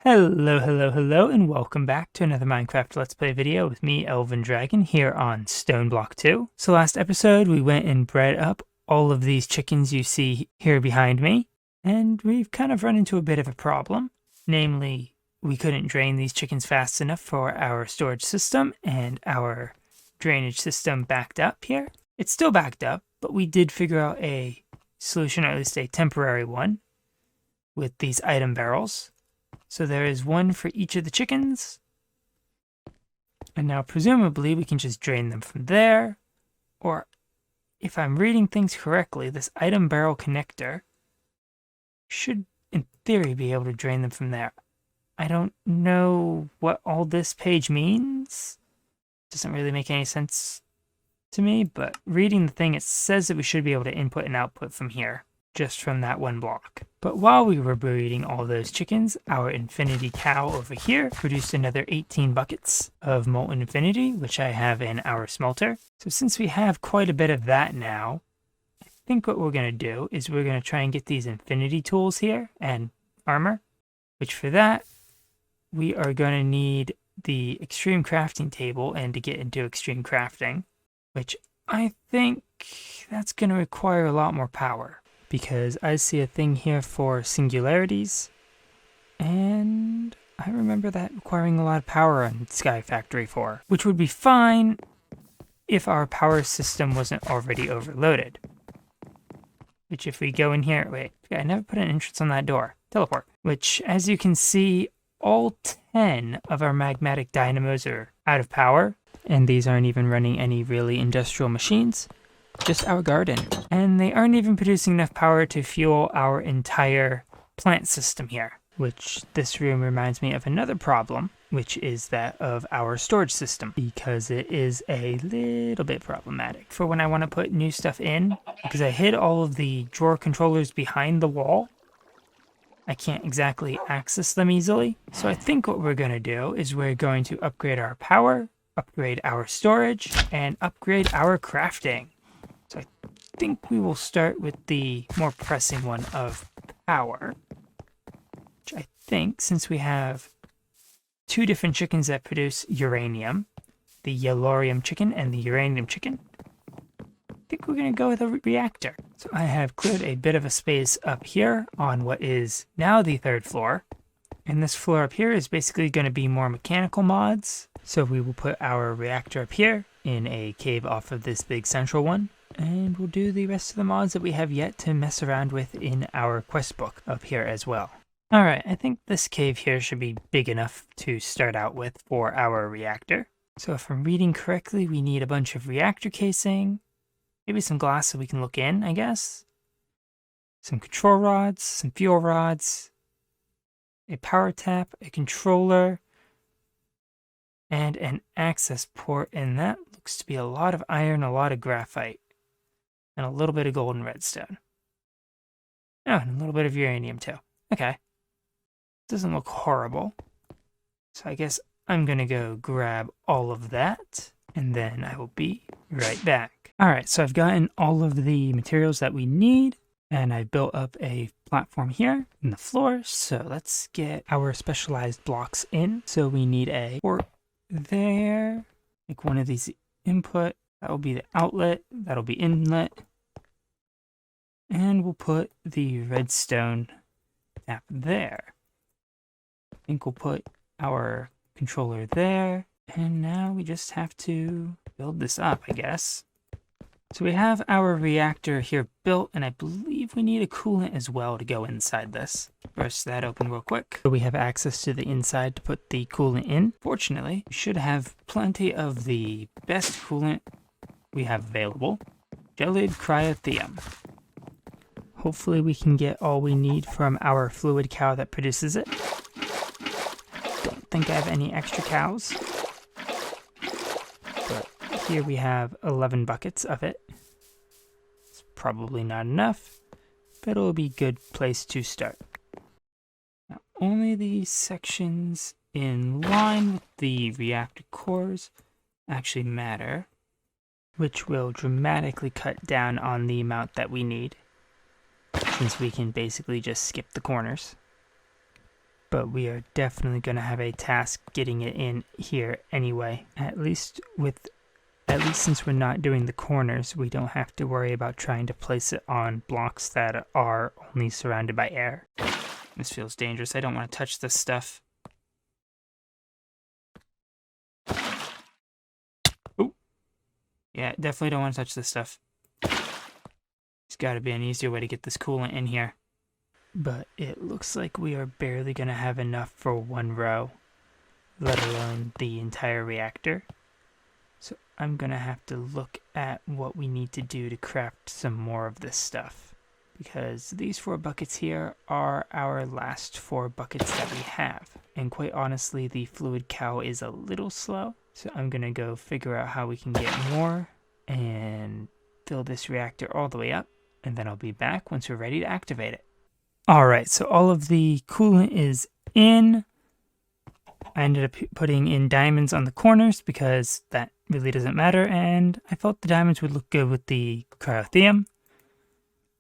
Hello, hello, hello, and welcome back to another Minecraft Let's Play video with me, Elven Dragon, here on Stoneblock 2. So last episode, we went and bred up all of these chickens you see here behind me, and we've kind of run into a bit of a problem. Namely, we couldn't drain these chickens fast enough for our storage system, and our drainage system backed up here. It's still backed up, but we did figure out a solution, or at least a temporary one, with these item barrels. So there is one for each of the chickens. And now presumably we can just drain them from there. Or if I'm reading things correctly, this item barrel connector should in theory be able to drain them from there. I don't know what all this page means. Doesn't really make any sense to me, but reading the thing, it says that we should be able to input and output from here, just from that one block. But while we were breeding all those chickens, our infinity cow over here produced another 18 buckets of molten infinity, which I have in our smelter. So since we have quite a bit of that now, I think what we're going to do is we're going to try and get these infinity tools here and armor, which for that, we are going to need the extreme crafting table and to get into extreme crafting, which I think that's going to require a lot more power. Because I see a thing here for singularities, and I remember that requiring a lot of power on Sky Factory 4, which would be fine if our power system wasn't already overloaded. Which if we go in here, wait, I never put an entrance on that door. Teleport. Which, as you can see, all 10 of our magmatic dynamos are out of power, and these aren't even running any really industrial machines. Just our garden. And they aren't even producing enough power to fuel our entire plant system here. Which this room reminds me of another problem, which is that of our storage system. Because it is a little bit problematic for when I want to put new stuff in. Because I hid all of the drawer controllers behind the wall, I can't exactly access them easily. So I think what we're going to do is we're going to upgrade our power, upgrade our storage, and upgrade our crafting. So I think we will start with the more pressing one of power, which I think, since we have two different chickens that produce uranium, the yellorium chicken and the uranium chicken, I think we're going to go with a reactor. So I have cleared a bit of a space up here on what is now the third floor. And this floor up here is basically going to be more mechanical mods. So we will put our reactor up here in a cave off of this big central one. And we'll do the rest of the mods that we have yet to mess around with in our quest book up here as well. Alright, I think this cave here should be big enough to start out with for our reactor. So if I'm reading correctly, we need a bunch of reactor casing, maybe some glass so we can look in, I guess. Some control rods, some fuel rods, a power tap, a controller, and an access port, and that looks to be a lot of iron, a lot of graphite. And a little bit of gold and redstone. Oh, and a little bit of uranium too. Okay. Doesn't look horrible. So I guess I'm going to go grab all of that, and then I will be right back. Alright, so I've gotten all of the materials that we need, and I've built up a platform here in the floor. So let's get our specialized blocks in. So we need a port there, like one of these input. That will be the outlet, that'll be inlet, and we'll put the redstone tap there. I think we'll put our controller there, and now we just have to build this up, I guess. So we have our reactor here built, and I believe we need a coolant as well to go inside this. Burst that open real quick. So we have access to the inside to put the coolant in. Fortunately, we should have plenty of the best coolant we have available, gelid cryotheum. Hopefully we can get all we need from our fluid cow that produces it. Don't think I have any extra cows, but here we have 11 buckets of it. It's probably not enough, but it'll be a good place to start. Now, only the sections in line with the reactor cores actually matter, which will dramatically cut down on the amount that we need, since we can basically just skip the corners. but we are definitely going to have a task getting it in here anyway. At least since we're not doing the corners, we don't have to worry about trying to place it on blocks that are only surrounded by air. This feels dangerous. I don't want to touch this stuff. Oh, yeah, definitely don't want to touch this stuff. There's got to be an easier way to get this coolant in here. But it looks like we are barely going to have enough for one row, let alone the entire reactor. So I'm going to have to look at what we need to do to craft some more of this stuff. Because these 4 buckets here are our last 4 buckets that we have. And quite honestly, the fluid cow is a little slow. So I'm going to go figure out how we can get more and fill this reactor all the way up. And then I'll be back once we're ready to activate it. Alright, so all of the coolant is in. I ended up putting in diamonds on the corners because that really doesn't matter, and I felt the diamonds would look good with the cryotheum.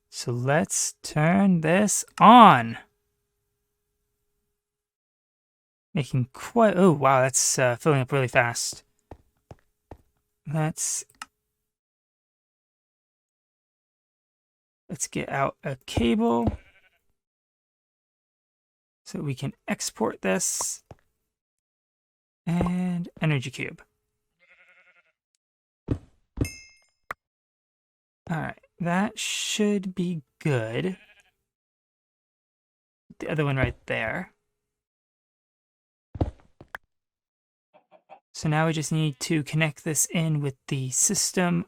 So let's turn this on. Making quite... oh, wow, that's filling up really fast. Let's get out a cable so we can export this. And energy cube. Alright, that should be good. The other one right there. So now we just need to connect this in with the system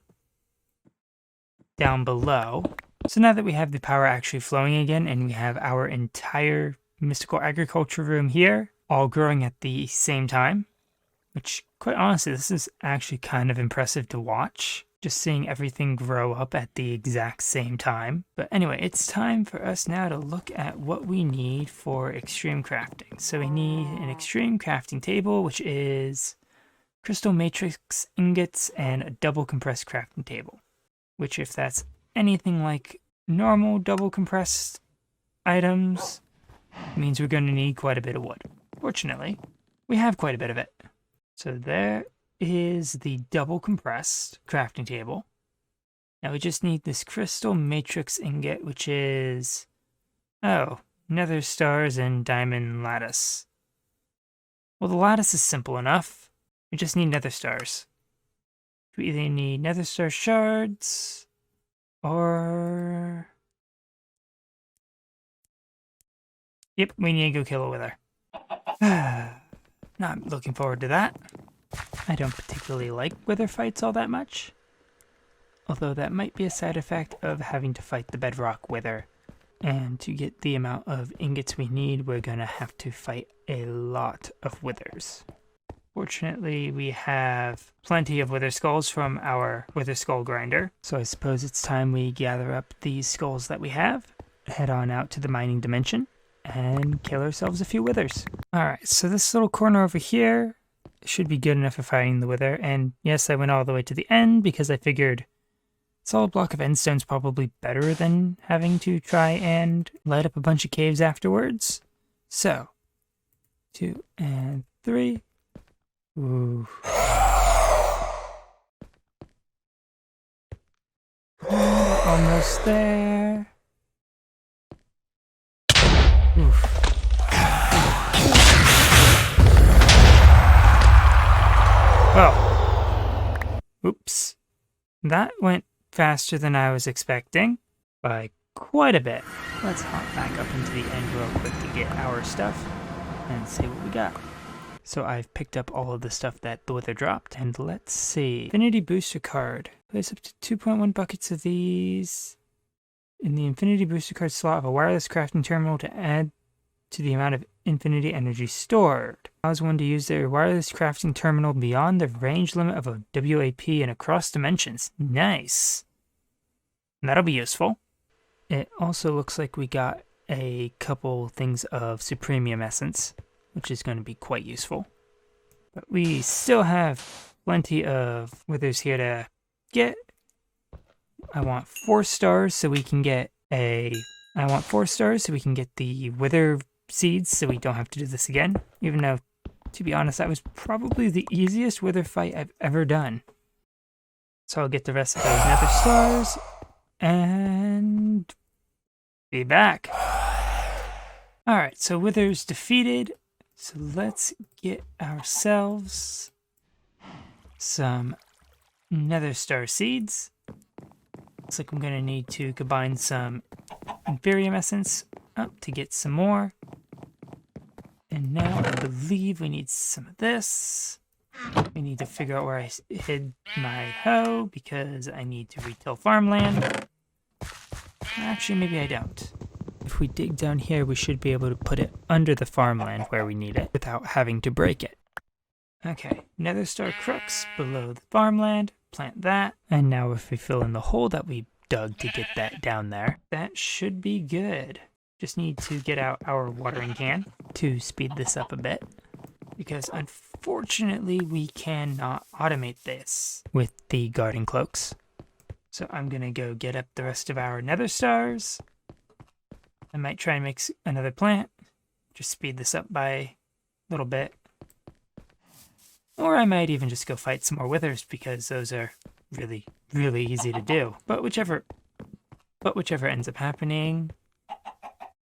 down below. So now that we have the power actually flowing again, and we have our entire mystical agriculture room here, all growing at the same time, which quite honestly, this is actually kind of impressive to watch. Just seeing everything grow up at the exact same time. But anyway, it's time for us now to look at what we need for extreme crafting. So we need an extreme crafting table, which is crystal matrix ingots and a double compressed crafting table. Which, if that's anything like normal double compressed items, means we're going to need quite a bit of wood. Fortunately, we have quite a bit of it. So there is the double compressed crafting table. Now we just need this crystal matrix ingot, which is, oh, nether stars and diamond lattice. Well, the lattice is simple enough. We just need nether stars. We either need nether star shards or... yep, we need to go kill a wither. Not looking forward to that. I don't particularly like wither fights all that much. Although that might be a side effect of having to fight the bedrock wither. And to get the amount of ingots we need, we're gonna have to fight a lot of withers. Fortunately, we have plenty of wither skulls from our wither skull grinder. So I suppose it's time we gather up these skulls that we have, head on out to the mining dimension, and kill ourselves a few withers. Alright, so this little corner over here should be good enough for fighting the wither, and yes, I went all the way to the end because I figured a solid block of endstone's probably better than having to try and light up a bunch of caves afterwards. So, 2 and 3. Ooh. Almost there. Oof. Oh. Oops. That went faster than I was expecting. By quite a bit. Let's hop back up into the end real quick to get our stuff and see what we got. So I've picked up all of the stuff that the wither dropped, and let's see. Infinity Booster Card. Place up to 2.1 buckets of these in the Infinity Booster Card slot of a wireless crafting terminal to add to the amount of infinity energy stored. Allows one to use their wireless crafting terminal beyond the range limit of a WAP and across dimensions. Nice. That'll be useful. It also looks like we got a couple things of Supremium Essence, which is going to be quite useful. But we still have plenty of withers here to get. I want 4 stars so we can get the wither seeds so we don't have to do this again, even though, to be honest, that was probably the easiest wither fight I've ever done. So I'll get the rest of those nether stars and be back. Alright, so withers defeated. So let's get ourselves some nether star seeds. Looks like I'm going to need to combine some Inferium essence up to get some more. And now I believe we need some of this. We need to figure out where I hid my hoe because I need to retail farmland. Actually, maybe I don't. If we dig down here, we should be able to put it under the farmland where we need it without having to break it. Okay, nether star crooks below the farmland. Plant that. And now if we fill in the hole that we dug to get that down there, that should be good. Just need to get out our watering can to speed this up a bit, because unfortunately we cannot automate this with the garden cloaks. So I'm gonna go get up the rest of our nether stars. I might try and make another plant, just speed this up by a little bit. Or I might even just go fight some more withers, because those are really, really easy to do. But whichever ends up happening,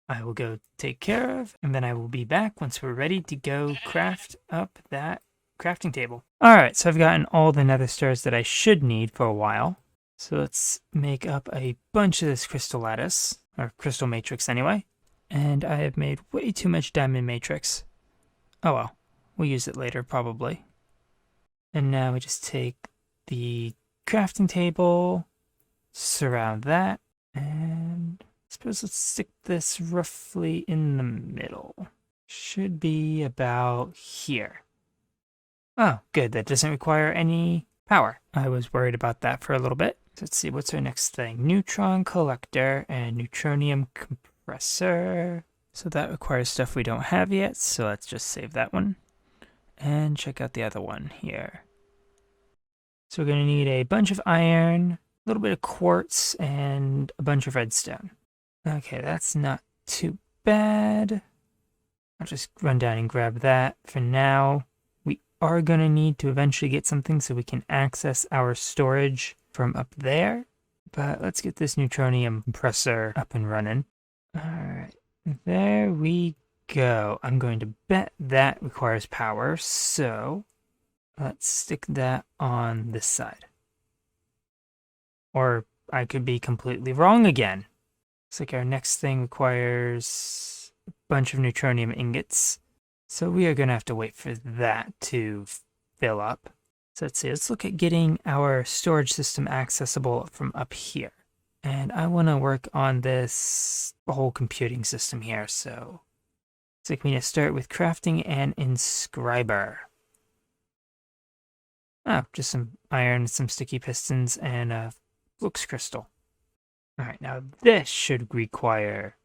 I will go take care of, and then I will be back once we're ready to go craft up that crafting table. Alright, so I've gotten all the nether stars that I should need for a while. So let's make up a bunch of this crystal lattice, or crystal matrix anyway. And I have made way too much diamond matrix. Oh well, we'll use it later probably. And now we just take the crafting table, surround that, and I suppose let's stick this roughly in the middle. Should be about here. Oh, good, that doesn't require any power. I was worried about that for a little bit. Let's see, what's our next thing? Neutron Collector and Neutronium Compressor. So that requires stuff we don't have yet, so let's just save that one. And check out the other one here. So we're going to need a bunch of iron, a little bit of quartz, and a bunch of redstone. Okay, that's not too bad. I'll just run down and grab that for now. We are going to need to eventually get something so we can access our storage from up there. But let's get this Neutronium Compressor up and running. Alright, there we go. I'm going to bet that requires power, so let's stick that on this side. Or I could be completely wrong again. Looks like our next thing requires a bunch of neutronium ingots. So we are going to have to wait for that to fill up. So let's see, let's look at getting our storage system accessible from up here. And I want to work on this whole computing system here, so it's like we need to start with crafting an inscriber. Oh, just some iron, some sticky pistons, and a flux crystal. Alright, now this should require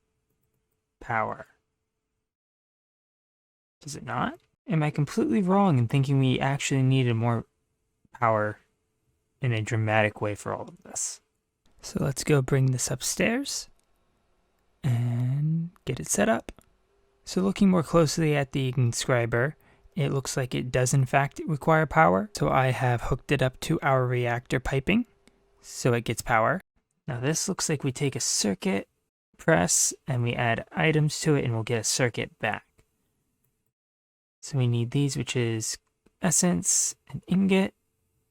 power. Does it not? Am I completely wrong in thinking we actually needed more power in a dramatic way for all of this? So let's go bring this upstairs and get it set up. So looking more closely at the inscriber, it looks like it does in fact require power. So I have hooked it up to our reactor piping, so it gets power. Now this looks like we take a circuit, press, and we add items to it and we'll get a circuit back. So we need these, which is essence, an ingot,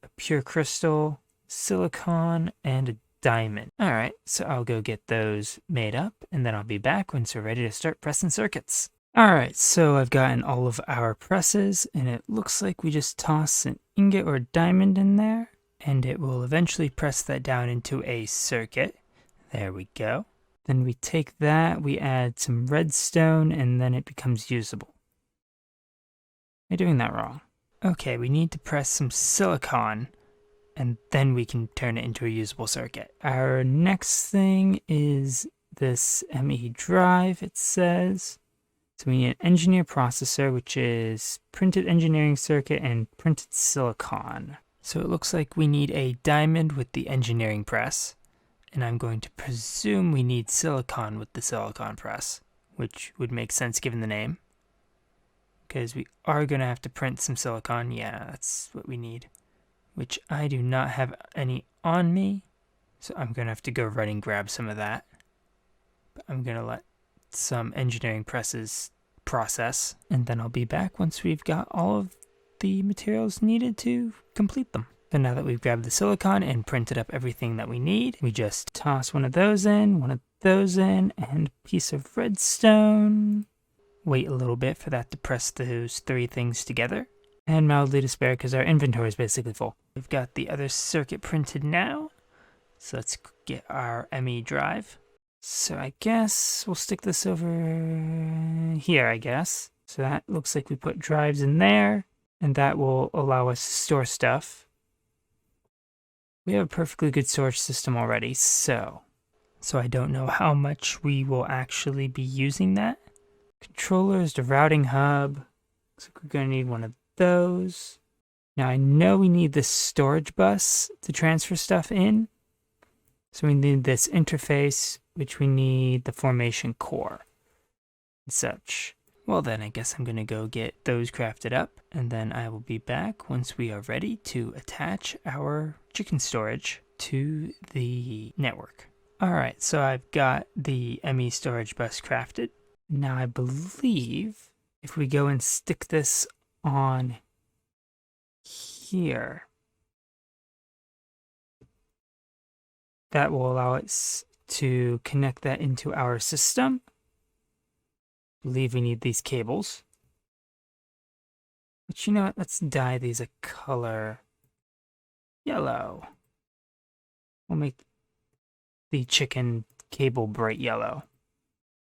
a pure crystal, silicon, and a diamond. Alright, so I'll go get those made up, and then I'll be back once we're ready to start pressing circuits. Alright, so I've gotten all of our presses, and it looks like we just toss an ingot or diamond in there, and it will eventually press that down into a circuit. There we go. Then we take that, we add some redstone, and then it becomes usable. Am I doing that wrong? Okay, we need to press some silicon, and then we can turn it into a usable circuit. Our next thing is this ME drive, it says. So we need an engineer processor, which is printed engineering circuit and printed silicon. So it looks like we need a diamond with the engineering press, and I'm going to presume we need silicon with the silicon press. which would make sense given the name. Because we are going to have to print some silicon. Yeah, that's what we need. Which I do not have any on me. So I'm going to have to go right and grab some of that. But I'm going to let some engineering presses process. And then I'll be back once we've got all of the materials needed to complete them. So now that we've grabbed the silicon and printed up everything that we need, we just toss one of those in, and a piece of redstone. Wait a little bit for that to press those three things together. And mildly despair because our inventory is basically full. We've got the other circuit printed now. So let's get our ME drive. So I guess we'll stick this over here, I guess. So that looks like we put drives in there, and that will allow us to store stuff. We have a perfectly good storage system already, so I don't know how much we will actually be using that. Controllers, the routing hub. Looks like we're going to need one of those. Now I know we need this storage bus to transfer stuff in. So we need this interface, which we need the formation core and such. Well then, I guess I'm going to go get those crafted up, and then I will be back once we are ready to attach our chicken storage to the network. Alright, so I've got the ME storage bus crafted. Now I believe if we go and stick this on here, that will allow us to connect that into our system. I believe we need these cables. But you know what? Let's dye these a color yellow. We'll make the chicken cable bright yellow.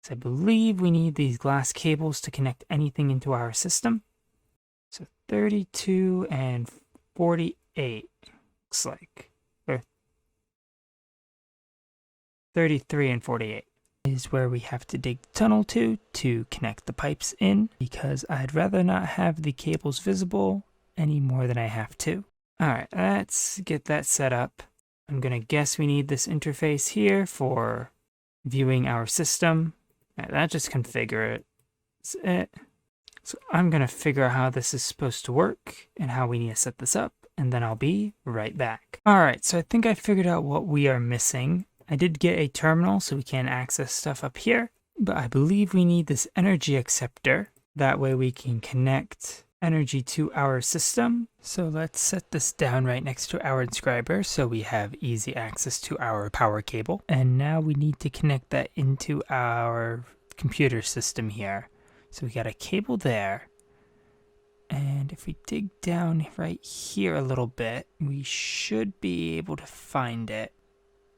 So I believe we need these glass cables to connect anything into our system. So 32 and 48 looks like. Or 33 and 48 is where we have to dig the tunnel to connect the pipes in, because I'd rather not have the cables visible any more than I have to. Alright, let's get that set up. I'm gonna guess we need this interface here for viewing our system. That just configure it. That's it. So I'm gonna figure out how this is supposed to work and how we need to set this up, and then I'll be right back. Alright, so I think I figured out what we are missing. I did get a terminal so we can access stuff up here, but I believe we need this energy acceptor. That way we can connect energy to our system. So let's set this down right next to our inscriber so we have easy access to our power cable. And now we need to connect that into our computer system here. So we got a cable there. And if we dig down right here a little bit, we should be able to find it.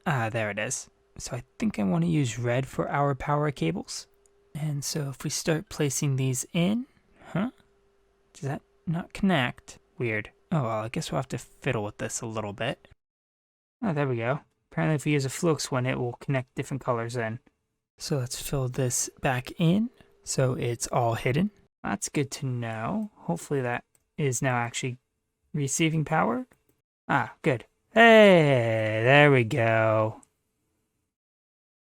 Ah, there it is. So I think I want to use red for our power cables. And so if we start placing these in, does that not connect? Weird. Oh, well, I guess we'll have to fiddle with this a little bit. Oh, there we go. Apparently if we use a flux one, it will connect different colors in. So let's fill this back in so it's all hidden. That's good to know. Hopefully that is now actually receiving power. Ah, good. Hey, there we go.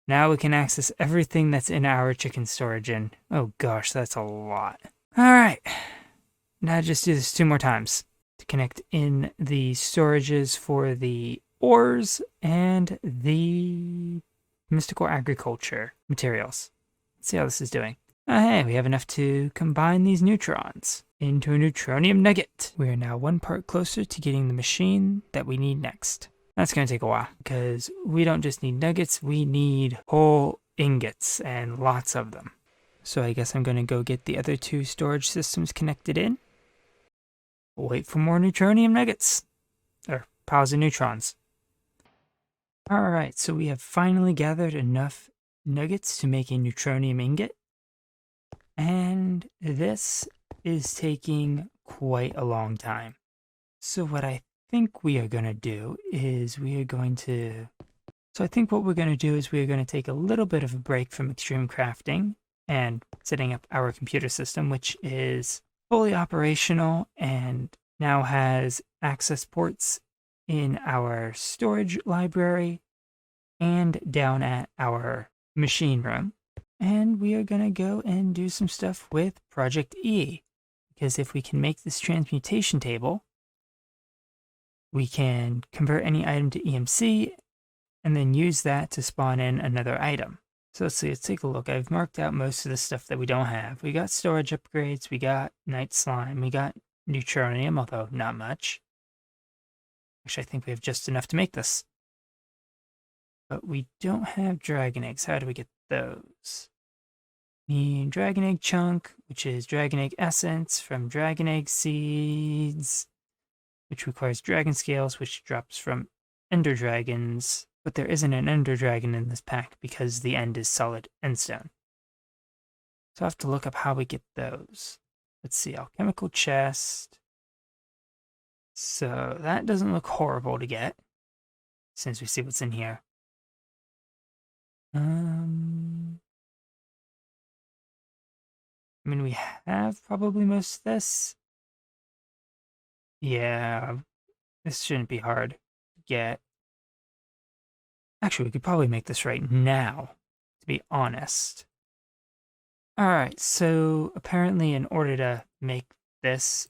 Now we can access everything that's in our chicken storage in. Oh gosh, that's a lot. Alright. Now just do this 2 more times to connect in the storages for the ores and the mystical agriculture materials. Let's see how this is doing. Oh, hey, we have enough to combine these neutrons into a neutronium nugget. We are now 1 part closer to getting the machine that we need next. That's going to take a while because we don't just need nuggets, we need whole ingots and lots of them. So I guess I'm going to go get the other 2 storage systems connected in. We'll wait for more neutronium nuggets, or piles of neutrons. Alright, so we have finally gathered enough nuggets to make a neutronium ingot. And this is taking quite a long time. So what I think we are going to do is we are going to take a little bit of a break from extreme crafting and setting up our computer system, which is fully operational and now has access ports in our storage library and down at our machine room. And we are going to go and do some stuff with Project E. Because if we can make this transmutation table, we can convert any item to EMC and then use that to spawn in another item. So let's see, let's take a look. I've marked out most of the stuff that we don't have. We got storage upgrades, we got night slime, we got neutronium, although not much. Actually, I think we have just enough to make this. But we don't have dragon eggs. How do we get those? Need dragon egg chunk, which is dragon egg essence from dragon egg seeds, which requires dragon scales, which drops from ender dragons. But there isn't an ender dragon in this pack because the end is solid endstone. So I have to look up how we get those. Let's see, alchemical chest. So that doesn't look horrible to get, since we see what's in here. I mean, we have probably most of this. Yeah, this shouldn't be hard to get. Actually, we could probably make this right now, to be honest. Alright, so apparently in order to make this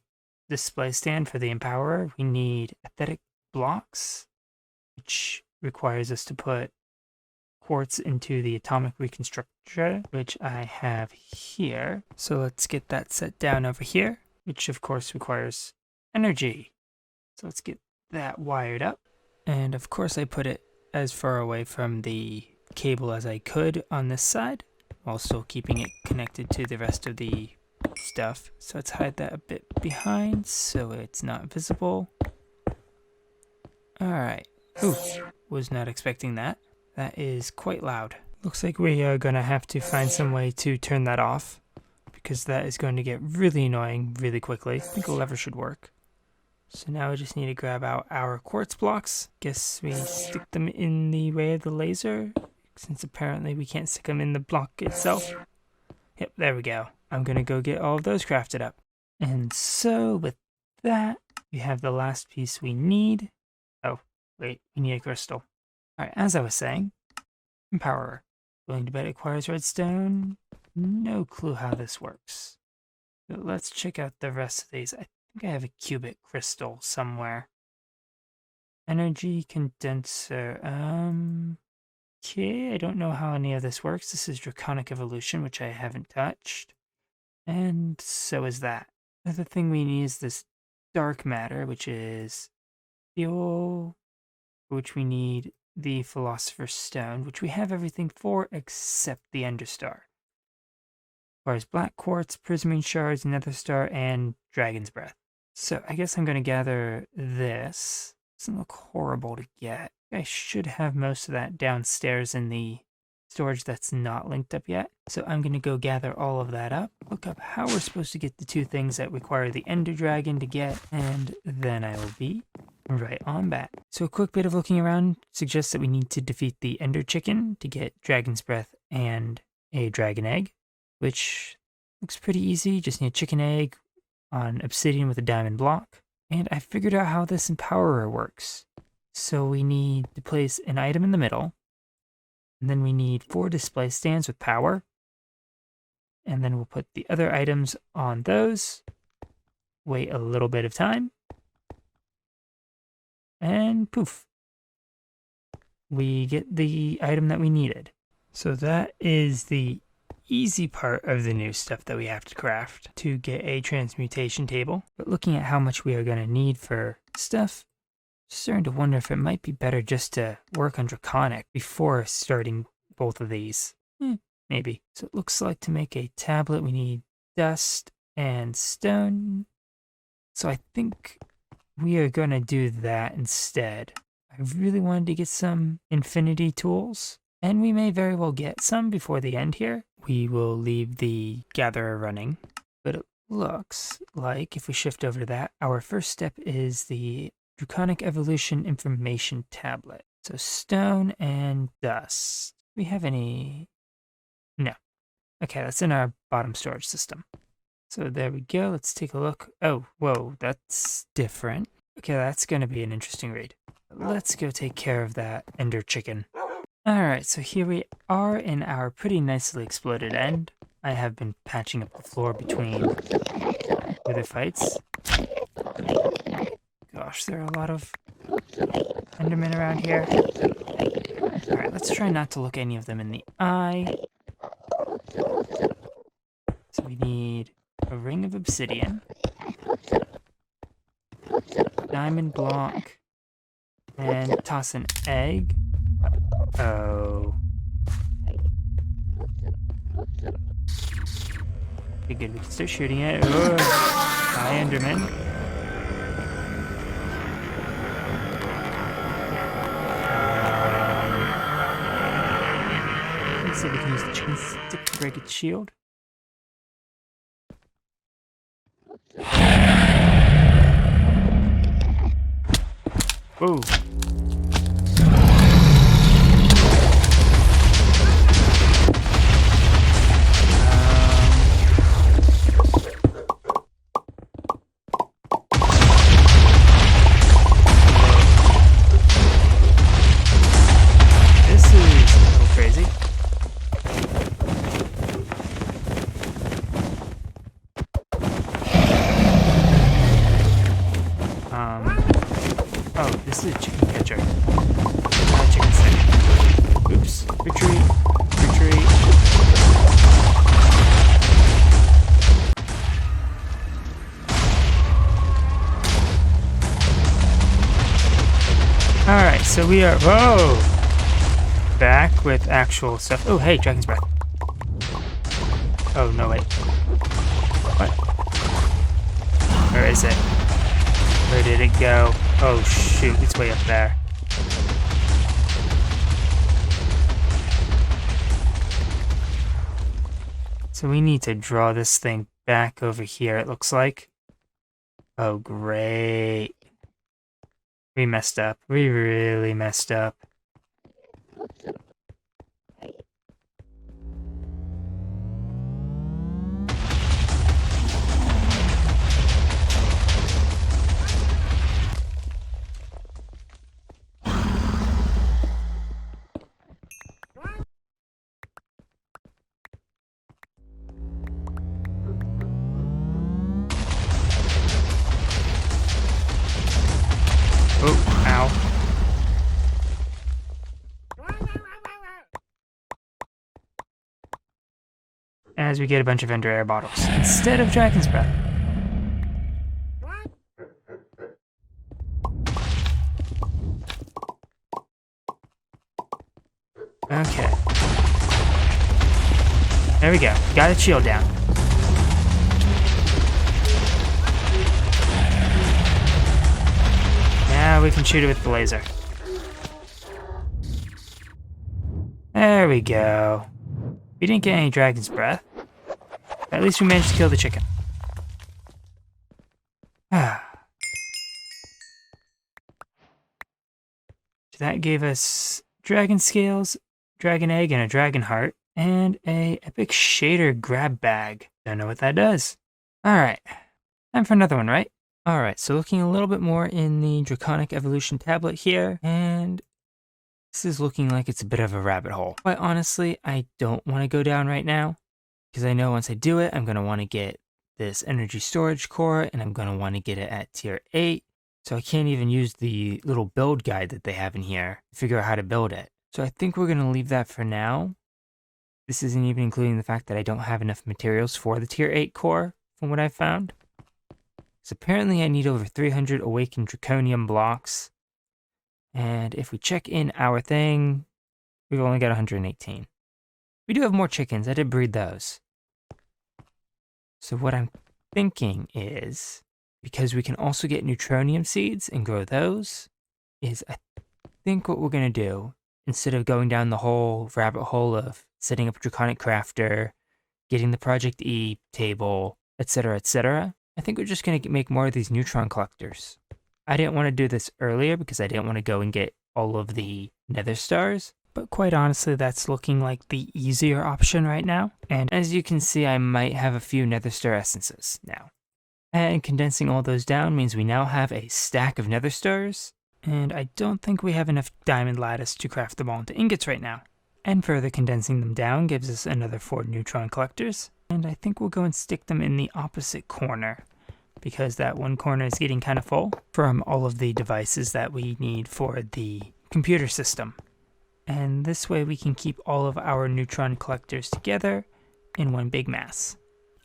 display stand for the Empowerer, we need aesthetic blocks, which requires us to put quartz into the atomic reconstructor, which I have here. So let's get that set down over here, which of course requires energy. So let's get that wired up. And of course I put it as far away from the cable as I could on this side, while still keeping it connected to the rest of the stuff. So let's hide that a bit behind so it's not visible. Alright. Ooh, was not expecting that. That is quite loud. Looks like we are going to have to find some way to turn that off, because that is going to get really annoying really quickly. I think a lever should work. So now we just need to grab out our quartz blocks. Guess we stick them in the way of the laser, since apparently we can't stick them in the block itself. Yep, there we go. I'm going to go get all of those crafted up. And so with that, we have the last piece we need. Oh, wait, we need a crystal. Alright, as I was saying, Empowerer. Willing to bet acquires redstone. No clue how this works. But let's check out the rest of these. I think I have a cubic crystal somewhere. Energy condenser. Okay, I don't know how any of this works. This is Draconic Evolution, which I haven't touched. And so is that. The other thing we need is this dark matter, which is fuel, which we need the Philosopher's Stone, which we have everything for except the Ender Star. As far as black quartz, prismarine shards, nether star, and dragon's breath. So I guess I'm going to gather this. Doesn't look horrible to get. I should have most of that downstairs in the storage that's not linked up yet. So I'm going to go gather all of that up, look up how we're supposed to get the two things that require the Ender Dragon to get, and then I will be right on back. So a quick bit of looking around suggests that we need to defeat the Ender Chicken to get Dragon's Breath and a Dragon Egg, which looks pretty easy. Just need a chicken egg on obsidian with a diamond block. And I figured out how this Empowerer works. So we need to place an item in the middle, and then we need 4 display stands with power, and then we'll put the other items on those, wait a little bit of time, and poof, we get the item that we needed. So that is the easy part of the new stuff that we have to craft to get a transmutation table. But looking at how much we are going to need for stuff, starting to wonder if it might be better just to work on Draconic before starting both of these. Maybe. So it looks like to make a tablet we need dust and stone. So I think we are going to do that instead. I really wanted to get some infinity tools, and we may very well get some before the end here. We will leave the gatherer running, but it looks like if we shift over to that, our first step is the Draconic Evolution Information Tablet. So stone and dust. Do we have any? No. Okay, that's in our bottom storage system. So there we go. Let's take a look. Oh, whoa, that's different. Okay, that's going to be an interesting read. Let's go take care of that Ender Chicken. Alright, so here we are in our pretty nicely exploded end. I have been patching up the floor between wither fights. Gosh, there are a lot of Endermen around here. Alright, let's try not to look any of them in the eye. So we need a ring of obsidian, diamond block, and toss an egg. Oh. Okay, good, we can start shooting it. Oh, hi, Enderman. Let's see if we can use the chicken stick to break its shield. Whoa. This is a little crazy. Oh, this is a chicken catcher. Not a chicken stick. Oops. Retreat. Retreat. Alright, so we are, whoa! Back with actual stuff. Oh, hey, Dragon's Breath. Oh, no, wait. What? Where is it? Where did it go? Oh shoot, it's way up there. So we need to draw this thing back over here, it looks like. Oh, great. We messed up. We really messed up. Oh, ow. As we get a bunch of Ender Air bottles instead of Dragon's Breath. Okay. There we go. Got its shield down. Now we can shoot it with the laser. There we go. We didn't get any Dragon's Breath. But at least we managed to kill the chicken. So that gave us dragon scales, dragon egg, and a dragon heart, and a epic shader grab bag. Don't know what that does. Alright, time for another one, right? Alright, so looking a little bit more in the Draconic Evolution tablet here, and this is looking like it's a bit of a rabbit hole. Quite honestly, I don't want to go down right now, because I know once I do it, I'm going to want to get this energy storage core, and I'm going to want to get it at tier 8, so I can't even use the little build guide that they have in here to figure out how to build it. So I think we're going to leave that for now. This isn't even including the fact that I don't have enough materials for the tier 8 core, from what I've found. So apparently I need over 300 awakened draconium blocks. And if we check in our thing, we've only got 118. We do have more chickens. I did breed those. So what I'm thinking is, because we can also get Neutronium Seeds and grow those, is I think what we're going to do, instead of going down the whole rabbit hole of setting up a Draconic Crafter, getting the Project E table, etc., I think we're just going to make more of these Neutron Collectors. I didn't want to do this earlier because I didn't want to go and get all of the Nether Stars, but quite honestly, that's looking like the easier option right now. And as you can see, I might have a few Nether Star Essences now. And condensing all those down means we now have a stack of Nether Stars. And I don't think we have enough diamond lattice to craft them all into ingots right now. And further condensing them down gives us another 4 neutron collectors. And I think we'll go and stick them in the opposite corner, because that one corner is getting kind of full from all of the devices that we need for the computer system. And this way we can keep all of our neutron collectors together in one big mass.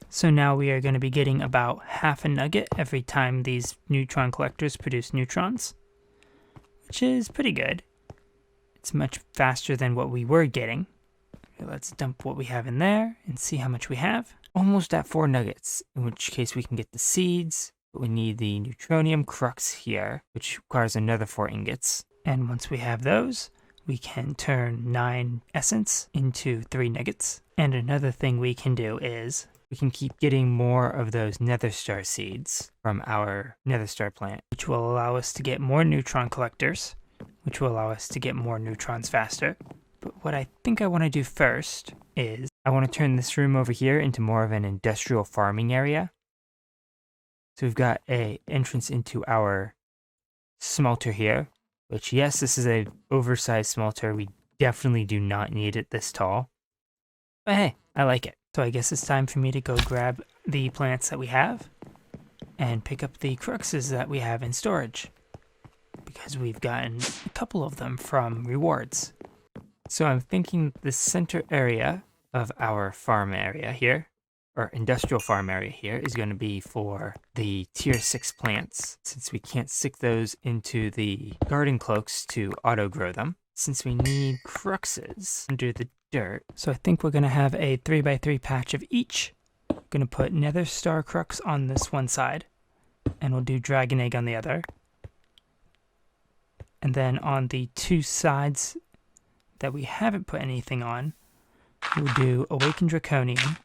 So now we are going to be getting about half a nugget every time these neutron collectors produce neutrons, which is pretty good. It's much faster than what we were getting. Okay, let's dump what we have in there and see how much we have. Almost at 4 nuggets, in which case we can get the seeds, but we need the neutronium crux here, which requires another 4 ingots. And once we have those, we can turn 9 essence into 3 nuggets. And another thing we can do is we can keep getting more of those nether star seeds from our nether star plant, which will allow us to get more neutron collectors, which will allow us to get more neutrons faster. But what I think I want to do first is I want to turn this room over here into more of an industrial farming area. So we've got an entrance into our smelter here, which, yes, this is an oversized smelter. We definitely do not need it this tall. But hey, I like it. So I guess it's time for me to go grab the plants that we have and pick up the cruxes that we have in storage, because we've gotten a couple of them from rewards. So I'm thinking the center area of our farm area here, or industrial farm area here, is going to be for the tier 6 plants, since we can't stick those into the garden cloaks to auto grow them, since we need cruxes under the dirt. So I think we're going to have a 3x3 patch of each. I'm going to put nether star crux on this one side, and we'll do dragon egg on the other. And then on the 2 sides that we haven't put anything on, we'll do awakened draconium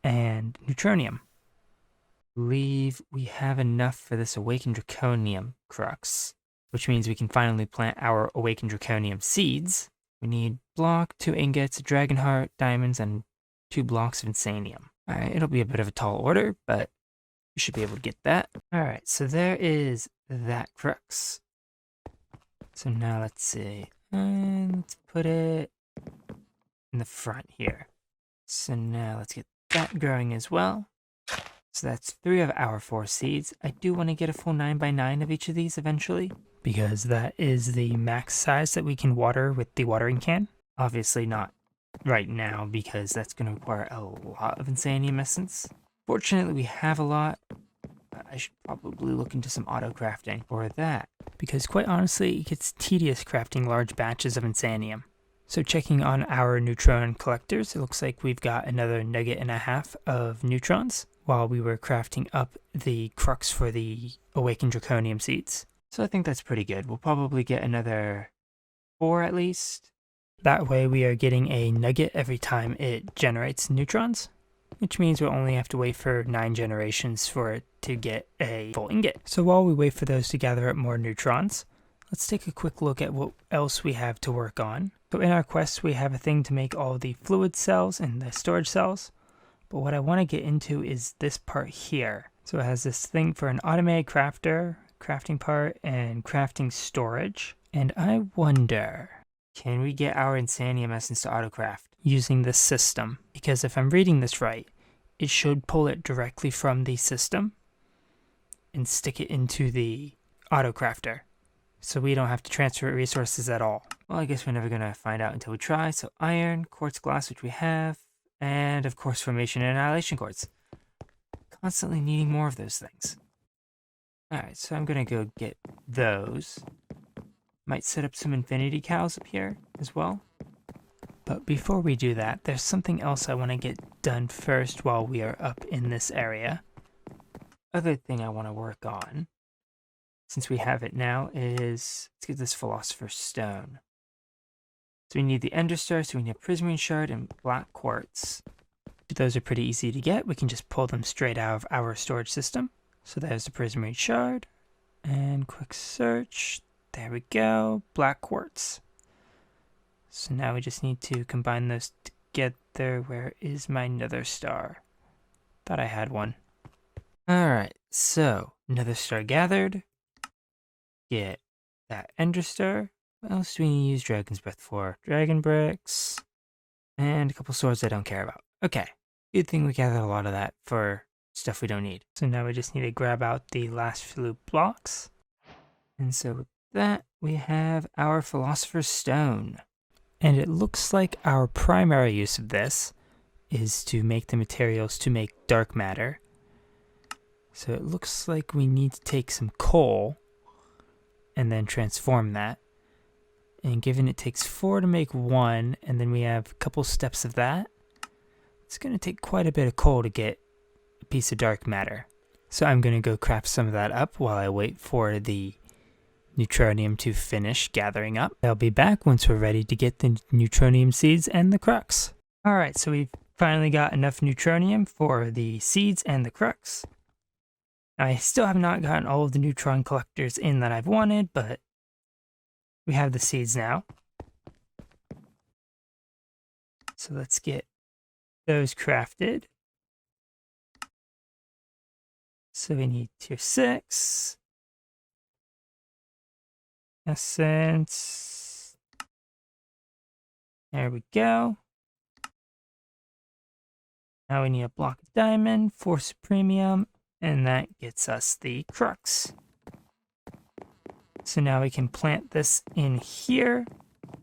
and neutronium. I believe we have enough for this awakened draconium crux, which means we can finally plant our awakened draconium seeds. We need block, 2 ingots, a dragon heart, diamonds, and 2 blocks of insanium. Alright, it'll be a bit of a tall order, but we should be able to get that. Alright, so there is that crux. So now let's see. Let's put it in the front here. So now let's get that growing as well. So that's 3 of our 4 seeds. I do want to get a full 9x9 of each of these eventually, because that is the max size that we can water with the watering can. Obviously not right now, because that's going to require a lot of insanium essence. Fortunately, we have a lot. I should probably look into some auto crafting for that, because quite honestly, it gets tedious crafting large batches of insanium. So checking on our neutron collectors, it looks like we've got another nugget and a half of neutrons while we were crafting up the crux for the awakened draconium seeds. So I think that's pretty good. We'll probably get another 4 at least. That way we are getting a nugget every time it generates neutrons, which means we'll only have to wait for 9 generations for it to get a full ingot. So while we wait for those to gather up more neutrons, let's take a quick look at what else we have to work on. So in our quest, we have a thing to make all the fluid cells and the storage cells, but what I want to get into is this part here. So it has this thing for an automated crafter, crafting part, and crafting storage. And I wonder, can we get our insanium essence to autocraft using this system? Because if I'm reading this right, it should pull it directly from the system and stick it into the autocrafter, so we don't have to transfer resources at all. Well, I guess we're never going to find out until we try. So iron, quartz glass, which we have, and of course formation and annihilation quartz. Constantly needing more of those things. Alright, so I'm going to go get those. Might set up some infinity cows up here as well. But before we do that, there's something else I want to get done first while we are up in this area. Other thing I want to work on, since we have it now, is let's get this Philosopher's Stone. So we need the Ender Star, so we need a Prismarine Shard and Black Quartz. Those are pretty easy to get. We can just pull them straight out of our storage system. So there's the Prismarine Shard, and quick search. There we go, Black Quartz. So now we just need to combine those together. Where is my Nether Star? Thought I had one. Alright, so Nether Star gathered. Get that Enderster. What else do we need to use Dragon's Breath for? Dragon Bricks. And a couple swords I don't care about. Okay. Good thing we gathered a lot of that for stuff we don't need. So now we just need to grab out the last few blocks. And so with that, we have our Philosopher's Stone. And it looks like our primary use of this is to make the materials to make dark matter. So it looks like we need to take some coal and then transform that. And given it takes 4 to make 1, and then we have a couple steps of that, it's going to take quite a bit of coal to get a piece of dark matter. So I'm going to go craft some of that up while I wait for the Neutronium to finish gathering up. I'll be back once we're ready to get the Neutronium Seeds and the Crux. Alright, so we've finally got enough Neutronium for the Seeds and the Crux. I still have not gotten all of the Neutron Collectors in that I've wanted, but we have the Seeds now. So let's get those crafted. So we need tier 6. Essence. There we go. Now we need a block of diamond, 4 supremium, and that gets us the crux. So now we can plant this in here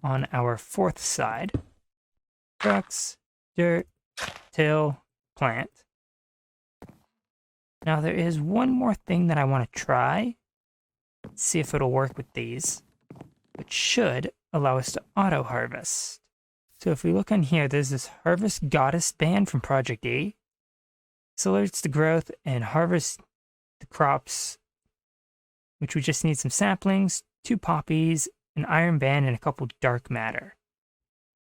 on our 4th side. Crux, dirt, till, plant. Now there is one more thing that I want to try. See if it'll work with these, which should allow us to auto-harvest. So if we look on here, there's this Harvest Goddess band from Project E. Accelerates the growth and harvest the crops, which we just need some saplings, 2 poppies, an iron band, and a couple dark matter.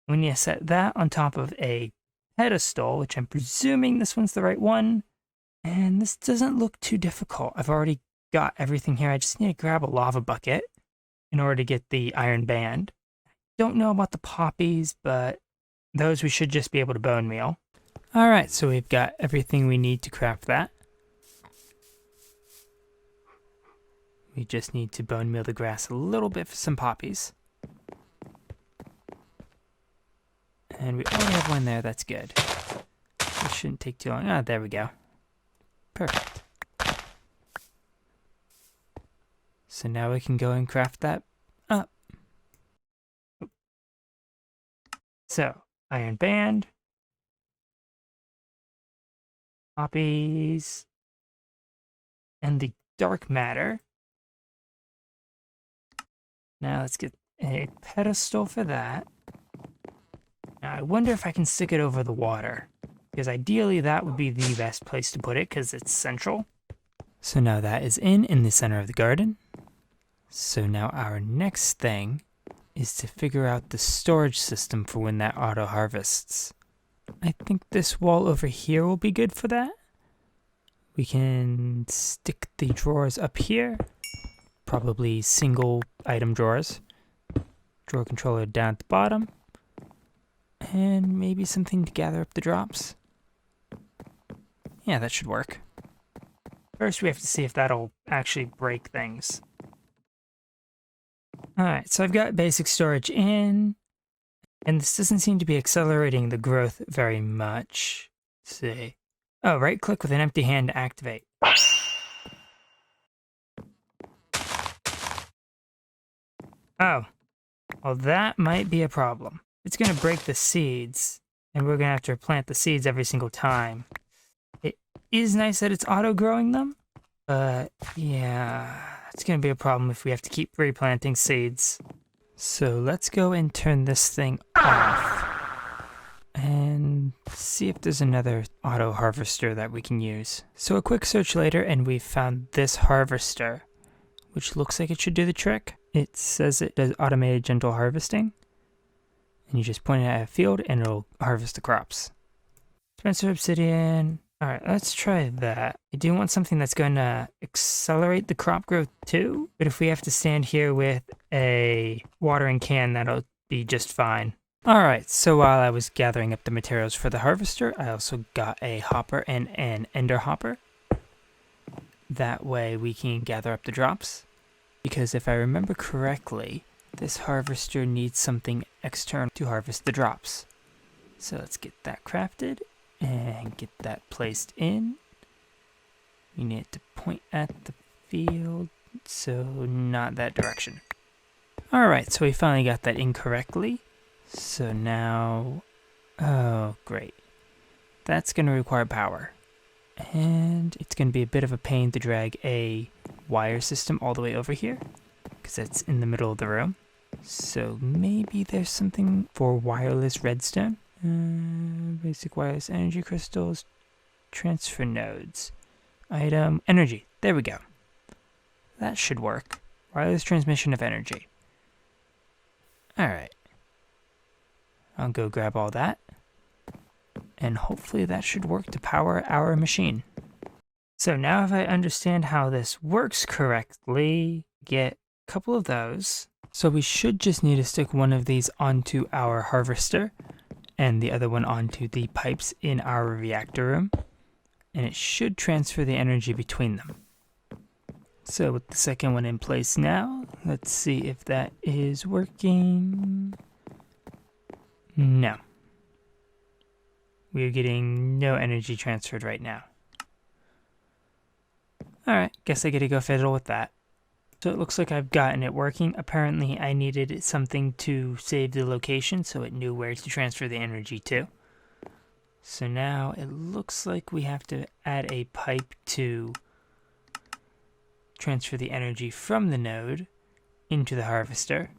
We need to set that on top of a pedestal, which I'm presuming this one's the right one. And this doesn't look too difficult. I've already got everything here. I just need to grab a lava bucket in order to get the iron band. Don't know about the poppies, but those we should just be able to bone meal. Alright, so we've got everything we need to craft that. We just need to bone meal the grass a little bit for some poppies. And we already have one there, that's good. This shouldn't take too long. Ah, there we go. Perfect. So now we can go and craft that up. So, iron band. Poppies. And the dark matter. Now let's get a pedestal for that. Now I wonder if I can stick it over the water, because ideally that would be the best place to put it because it's central. So now that is in the center of the garden. So now our next thing is to figure out the storage system for when that auto harvests. I think this wall over here will be good for that. We can stick the drawers up here. Probably single item drawers. Drawer controller down at the bottom. And maybe something to gather up the drops. Yeah, that should work. First we have to see if that'll actually break things. Alright, so I've got basic storage in. And this doesn't seem to be accelerating the growth very much. Let's see. Oh, right click with an empty hand to activate. Oh, well that might be a problem. It's going to break the seeds, and we're going to have to plant the seeds every single time. It is nice that it's auto-growing them, but yeah, it's going to be a problem if we have to keep replanting seeds. So let's go and turn this thing off and see if there's another auto harvester that we can use. So a quick search later and we've found this harvester, which looks like it should do the trick. It says it does automated gentle harvesting, and you just point it at a field and it'll harvest the crops. Spencer obsidian. Alright, let's try that. I do want something that's going to accelerate the crop growth too, but if we have to stand here with a watering can, that'll be just fine. Alright, so while I was gathering up the materials for the harvester, I also got a hopper and an ender hopper. That way we can gather up the drops. Because if I remember correctly, this harvester needs something external to harvest the drops. So let's get that crafted and get that placed in. We need it to point at the field, so not that direction. Alright, so we finally got that in correctly. So now, oh great. That's going to require power. And it's going to be a bit of a pain to drag a wire system all the way over here, because that's in the middle of the room. So maybe there's something for wireless redstone. Basic wireless energy crystals, transfer nodes, item, energy. There we go. That should work. Wireless transmission of energy. Alright. I'll go grab all that. And hopefully that should work to power our machine. So now if I understand how this works correctly, get a couple of those. So we should just need to stick one of these onto our harvester and the other one onto the pipes in our reactor room. And it should transfer the energy between them. So with the second one in place now, let's see if that is working. No. We're getting no energy transferred right now. Alright, guess I get to go fiddle with that. So it looks like I've gotten it working. Apparently I needed something to save the location so it knew where to transfer the energy to. So now it looks like we have to add a pipe to transfer the energy from the node into the harvester.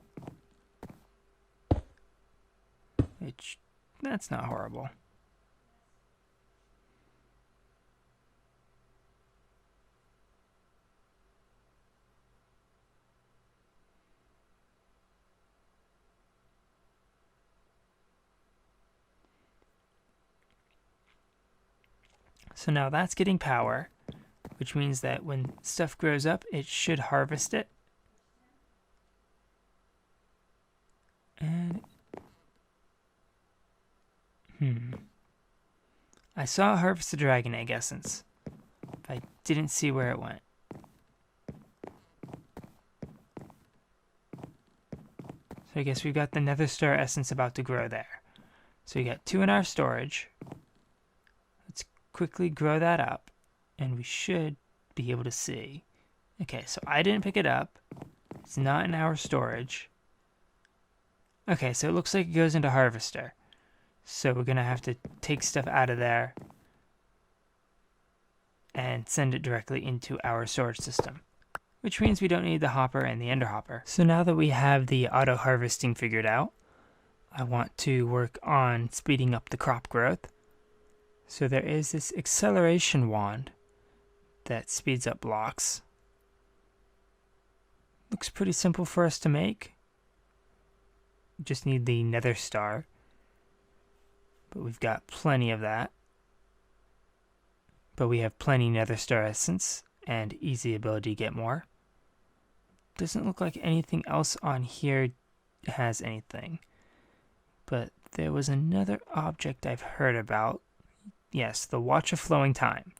Which, that's not horrible. So now that's getting power, which means that when stuff grows up, it should harvest it. And I saw harvest a dragon egg essence. I didn't see where it went. So I guess we've got the nether star essence about to grow there. So we got 2 in our storage. Let's quickly grow that up, and we should be able to see. Okay, so I didn't pick it up. It's not in our storage. Okay, so it looks like it goes into harvester. So we're gonna have to take stuff out of there and send it directly into our storage system, which means we don't need the hopper and the ender hopper. So now that we have the auto harvesting figured out, I want to work on speeding up the crop growth. So there is this acceleration wand that speeds up blocks. Looks pretty simple for us to make. Just need the nether star, but we've got plenty of that. But we have plenty nether star essence and easy ability to get more. Doesn't look like anything else on here has anything. But there was another object I've heard about. Yes, the Watch of Flowing Time.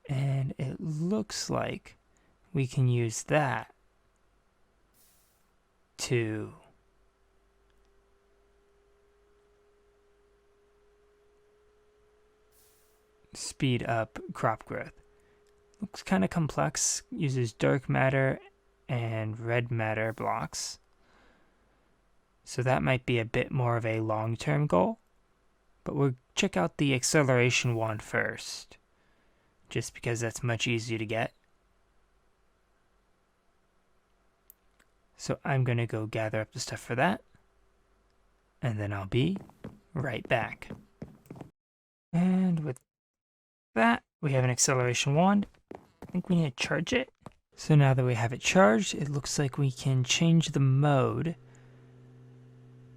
And it looks like we can use that to speed up crop growth. Looks kind of complex, uses dark matter and red matter blocks. So that might be a bit more of a long-term goal. But we'll check out the acceleration wand first, just because that's much easier to get. So I'm going to go gather up the stuff for that, and then I'll be right back. And with that, we have an acceleration wand. I think we need to charge it. So now that we have it charged, it looks like we can change the mode.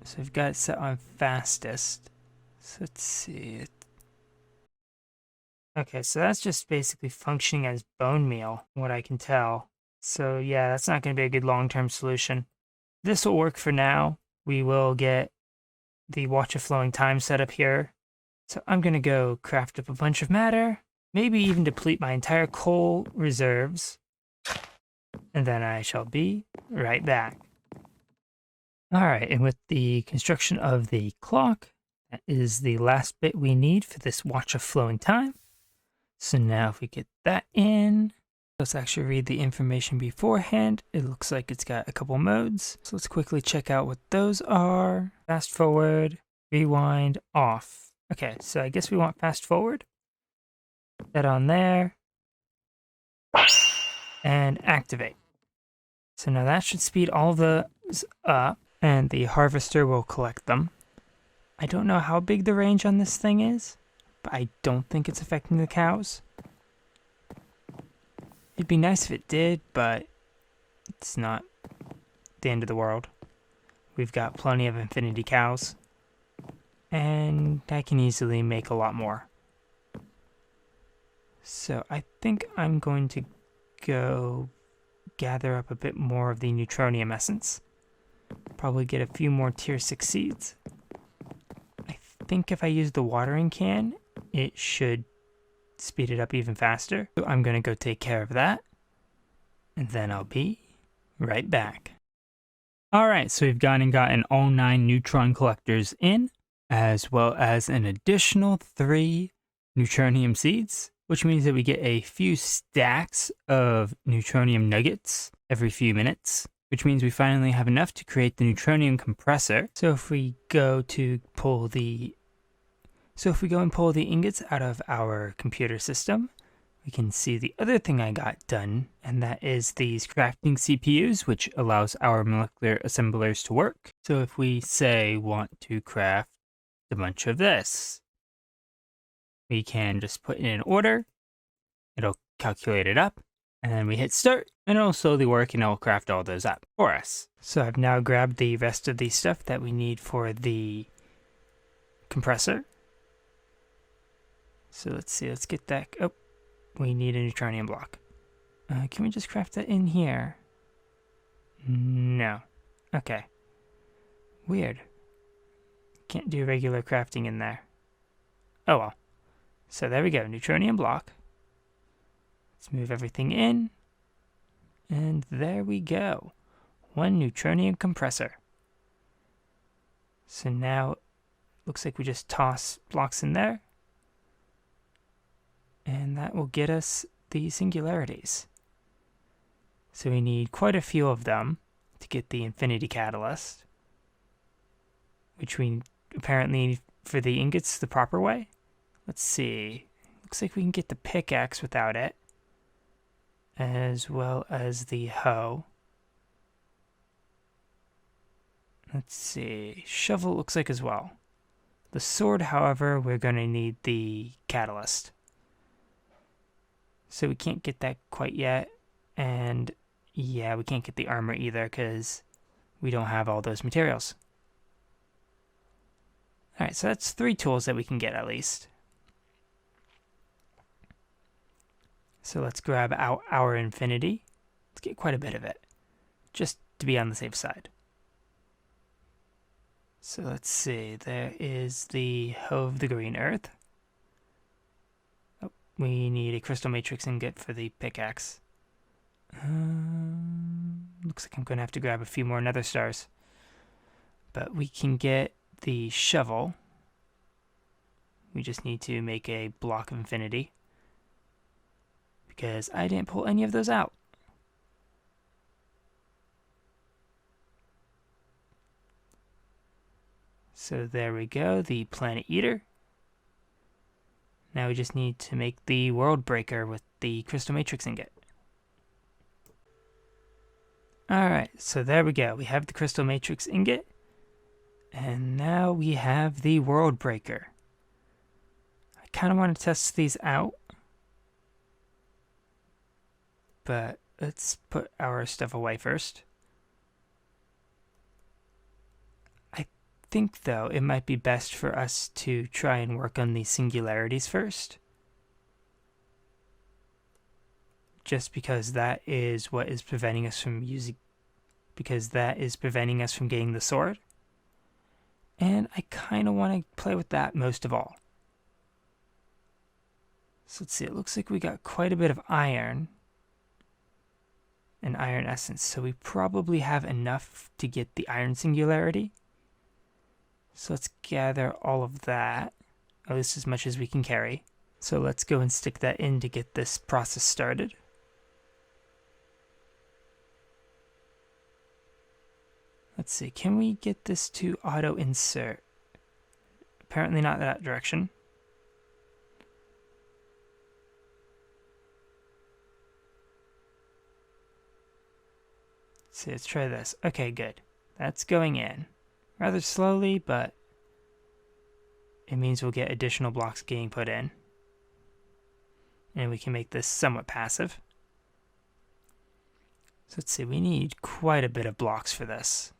So I've got it set on fastest. So let's see. Okay, so that's just basically functioning as bone meal, from what I can tell. So yeah, that's not going to be a good long-term solution. This will work for now. We will get the Watch of Flowing Time set up here. So I'm going to go craft up a bunch of matter, maybe even deplete my entire coal reserves. and then I shall be right back. Alright, and with the construction of the clock, that is the last bit we need for this watch of flowing time. So now if we get that in, let's actually read the information beforehand. It looks like it's got a couple modes. So let's quickly check out what those are. Fast forward, rewind, off. Okay, so I guess we want fast forward. Put that on there. And activate. So now that should speed all of those up, and the harvester will collect them. I don't know how big the range on this thing is, but I don't think it's affecting the cows. It'd be nice if it did, but it's not the end of the world. We've got plenty of infinity cows, and I can easily make a lot more. So I think I'm going to go gather up a bit more of the Neutronium essence. Probably get a few more tier 6 seeds. I think if I use the watering can, it should speed it up even faster. So I'm going to go take care of that, and then I'll be right back. Alright, so we've gone and gotten all 9 Neutron Collectors in, as well as an additional 3 Neutronium Seeds, which means that we get a few stacks of Neutronium Nuggets every few minutes, which means we finally have enough to create the Neutronium Compressor. So if we go and pull the ingots out of our computer system, we can see the other thing I got done, and that is these crafting CPUs, which allows our molecular assemblers to work. So if we say want to craft a bunch of this, we can just put in an order, it'll calculate it up, and then we hit start, and it'll slowly work and it'll craft all those up for us. So I've now grabbed the rest of the stuff that we need for the compressor. So let's see, let's get that. Oh, we need a Neutronium block. Can we just craft that in here? No. Okay. Weird. Can't do regular crafting in there. Oh well. So there we go, Neutronium block. Let's move everything in. And there we go. 1 Neutronium compressor. So now, looks like we just toss blocks in there. And that will get us the singularities. So we need quite a few of them to get the infinity catalyst, which we apparently need for the ingots the proper way. Let's see. Looks like we can get the pickaxe without it, as well as the hoe. Let's see. Shovel looks like as well. The sword, however, we're going to need the catalyst. So we can't get that quite yet. And yeah, we can't get the armor either because we don't have all those materials. Alright, so that's 3 tools that we can get at least. So let's grab our infinity. Let's get quite a bit of it, just to be on the safe side. So let's see, there is the hoe of the green earth. Oh, we need a crystal matrix ingot for the pickaxe. Looks like I'm going to have to grab a few more nether stars. But we can get the shovel. We just need to make a block of infinity, because I didn't pull any of those out. So there we go, the planet eater. Now we just need to make the world breaker with the crystal matrix ingot. Alright, so there we go. We have the crystal matrix ingot. And now we have the world breaker. I kind of want to test these out, but let's put our stuff away first. I think, though, it might be best for us to try and work on the singularities first. Just because that is what is preventing us from getting the sword. And I kind of want to play with that most of all. So let's see, it looks like we got quite a bit of iron. an iron essence, so we probably have enough to get the iron singularity. So let's gather all of that, at least as much as we can carry. So let's go and stick that in to get this process started. Let's see, can we get this to auto insert? Apparently not that direction. Let's see, let's try this. Okay, good. That's going in. Rather slowly, but it means we'll get additional blocks getting put in. And we can make this somewhat passive. So let's see, we need quite a bit of blocks for this.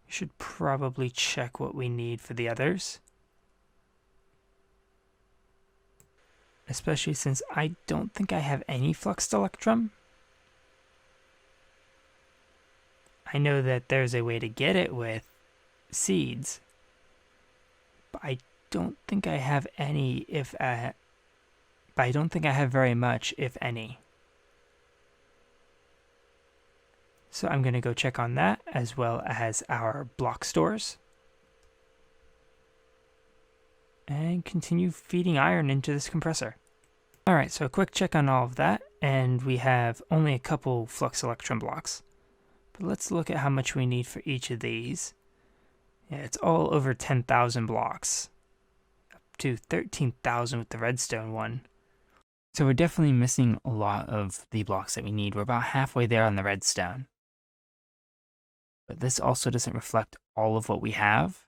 We should probably check what we need for the others. Especially since I don't think I have any fluxed electrum. I know that there's a way to get it with seeds, but I don't think I have any but I don't think I have very much, if any. So I'm going to go check on that, as well as our block stores. And continue feeding iron into this compressor. Alright, so a quick check on all of that, and we have only a couple flux electrum blocks. But let's look at how much we need for each of these. Yeah, it's all over 10,000 blocks. Up to 13,000 with the redstone one. So we're definitely missing a lot of the blocks that we need. We're about halfway there on the redstone. But this also doesn't reflect all of what we have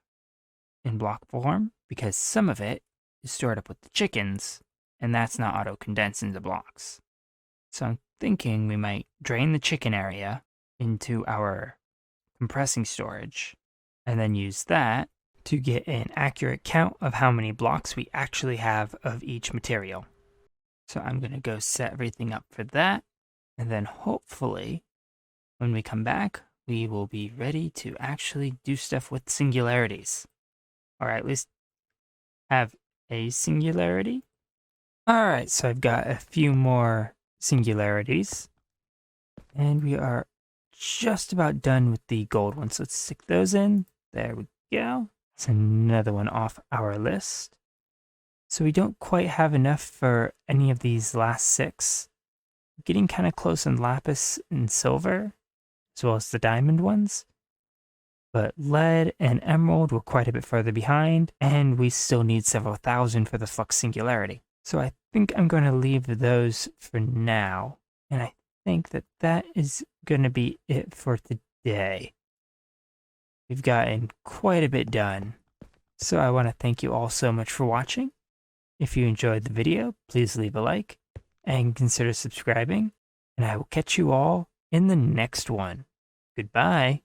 in block form, because some of it is stored up with the chickens, and that's not auto-condensed into blocks. So I'm thinking we might drain the chicken area into our compressing storage, and then use that to get an accurate count of how many blocks we actually have of each material. So I'm going to go set everything up for that, and then hopefully when we come back, we will be ready to actually do stuff with singularities. Or at least have a singularity. Alright, so I've got a few more singularities. And we are just about done with the gold ones. So let's stick those in. There we go. That's another one off our list. So we don't quite have enough for any of these last 6. Getting kind of close on lapis and silver, as well as the diamond ones. But lead and emerald were quite a bit further behind, and we still need several thousand for the flux singularity. So I think I'm going to leave those for now, and I think that that is going to be it for today. We've gotten quite a bit done, so I want to thank you all so much for watching. If you enjoyed the video, please leave a like, and consider subscribing, and I will catch you all in the next one. Goodbye.